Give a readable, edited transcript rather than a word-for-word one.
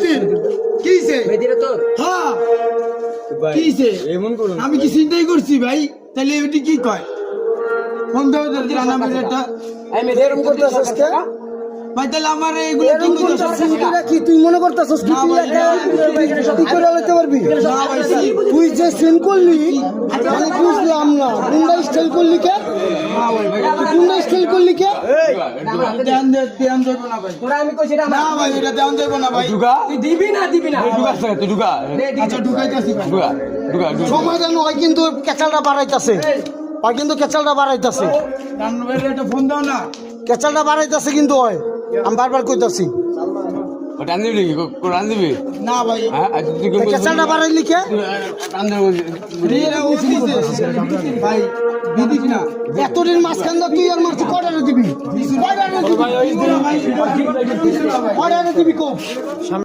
মিস্ত্রি কিছে হ্যাঁ কিছে আমি কি চিন্তাই করছি ভাই তাহলে এটি কি কয় ফোন দাও রান্না মেয়েটা এরকম করতেছস কে ভাই তাহলে আমার এইগুলো কি কি তুই মনে করতেছস কি তুই কি করে লইতে পারবি না ভাই তুই যে সিন করলি আমি বুঝলাম না গুন্ডা স্টাইল করলি কে গুন্ডা স্টাইল করলি কে ধ্যান দেব না ভাই তোরা আমি কইছি না ভাই এটা ধ্যান দেব না ভাই তুই দিবি না আচ্ছা ঢুকাইতেছি ভাই সময় জানো হয় কিন্তু কেচালটা বাড়াইতাছে হয় কিন্তু কেচালটা বাড়াইতাছে রান্না মেয়েটা একটা ফোন দাও না কেচালটা বাড়াইতাছে কিন্তু হয় আমি বারবার কইতাছি না ভাই কেচালটা বাড়াইলি কে এরা ও কিছে ভাই দিদিস না এতদিন মাঝখান দা তুই আর মারছি কটারে দিবি কটারে দিবি কো